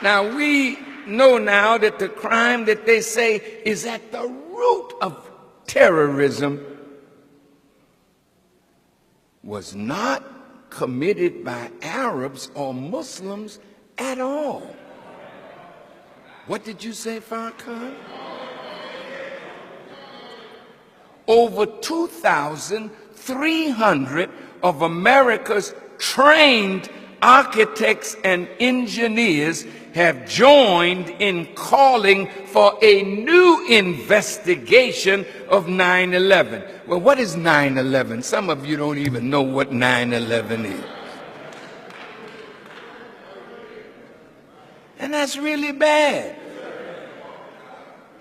Now, we know now that the crime that they say is at the root of terrorism was not committed by Arabs or Muslims at all. What did you say, Farrakhan? Over 2,300 of America's trained architects and engineers have joined in calling for a new investigation of 9/11. Well, what is 9/11? Some of you don't even know what 9/11 is. And that's really bad.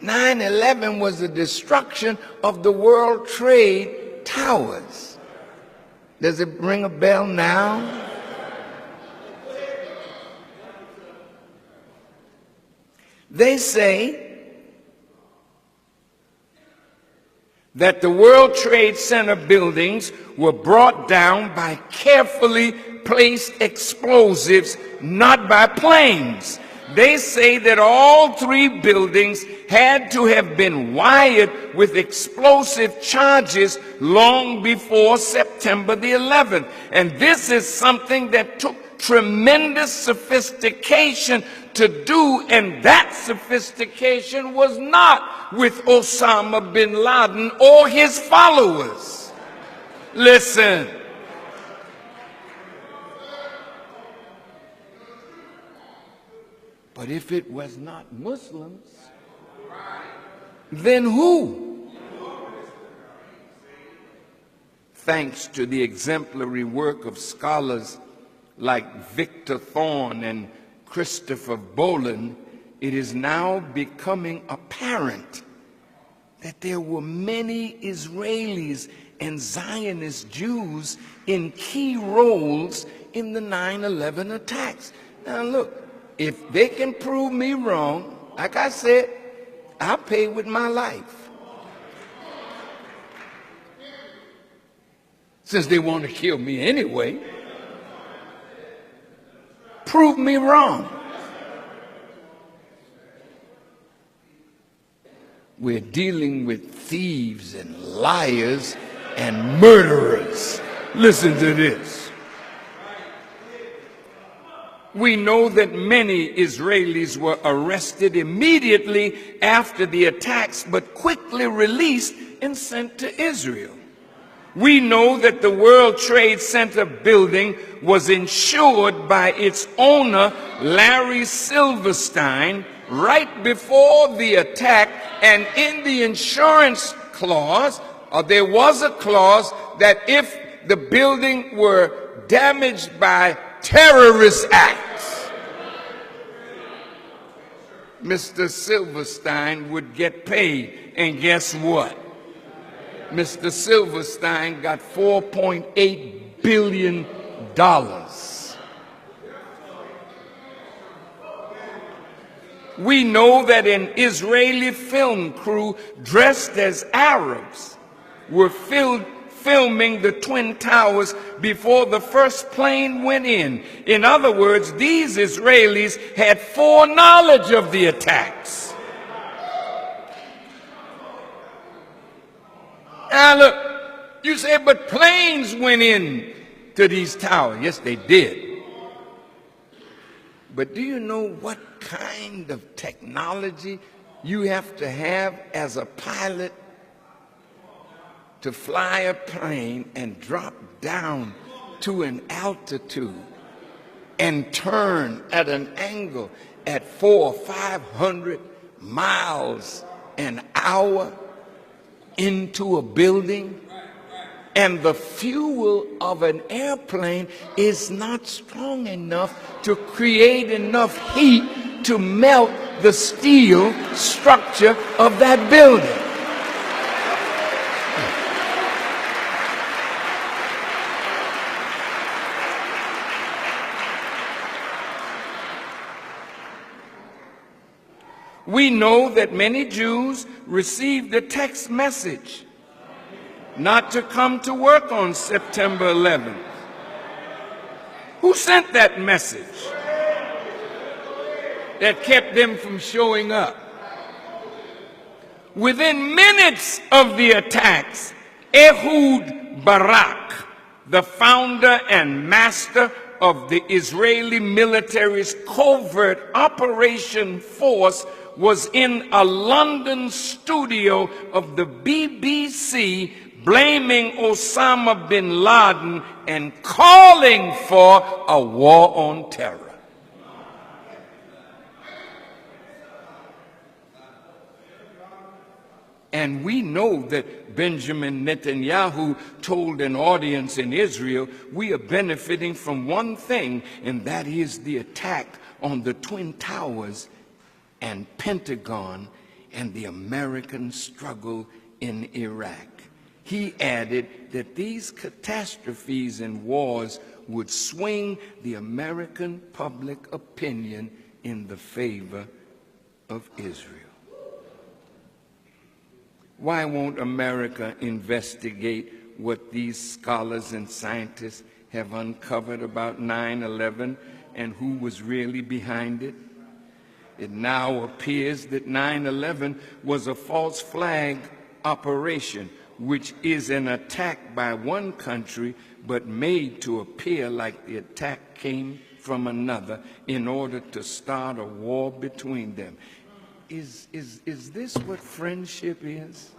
9/11 was the destruction of the World Trade Towers. Does it ring a bell now? They say that the World Trade Center buildings were brought down by carefully placed explosives, not by planes. They say that all three buildings had to have been wired with explosive charges long before September the 11th. And this is something that took tremendous sophistication to do, and that sophistication was not with Osama bin Laden or his followers. Listen. But if it was not Muslims, then who? Thanks to the exemplary work of scholars like Victor Thorne and Christopher Boland, it is now becoming apparent that there were many Israelis and Zionist Jews in key roles in the 9/11 attacks. Now look, if they can prove me wrong, like I said, I'll pay with my life. Since they want to kill me anyway, prove me wrong. We're dealing with thieves and liars and murderers. Listen to this. We know that many Israelis were arrested immediately after the attacks, but quickly released and sent to Israel. We know that the World Trade Center building was insured by its owner, Larry Silverstein, right before the attack, and in the insurance clause, there was a clause that if the building were damaged by terrorist acts, Mr. Silverstein would get paid. And guess what? Mr. Silverstein got $4.8 billion. We know that an Israeli film crew dressed as Arabs were filming the Twin Towers before the first plane went in. In other words, these Israelis had foreknowledge of the attacks. Now look, you say, but planes went in to these towers. Yes, they did. But do you know what kind of technology you have to have as a pilot to fly a plane and drop down to an altitude and turn at an angle at 400 or 500 miles an hour into a building? And the fuel of an airplane is not strong enough to create enough heat to melt the steel structure of that building. We know that many Jews received a text message not to come to work on September 11th. Who sent that message? that kept them from showing up. Within minutes of the attacks, Ehud Barak, the founder and master of the Israeli military's covert operation force, was in a London studio of the BBC blaming Osama bin Laden and calling for a war on terror. And we know that Benjamin Netanyahu told an audience in Israel, we are benefiting from one thing, and that is the attack on the Twin Towers and Pentagon and the American struggle in Iraq. He added that these catastrophes and wars would swing the American public opinion in the favor of Israel. Why won't America investigate what these scholars and scientists have uncovered about 9/11 and who was really behind it? It now appears that 9/11 was a false flag operation, which is an attack by one country but made to appear like the attack came from another in order to start a war between them. Is this what friendship is?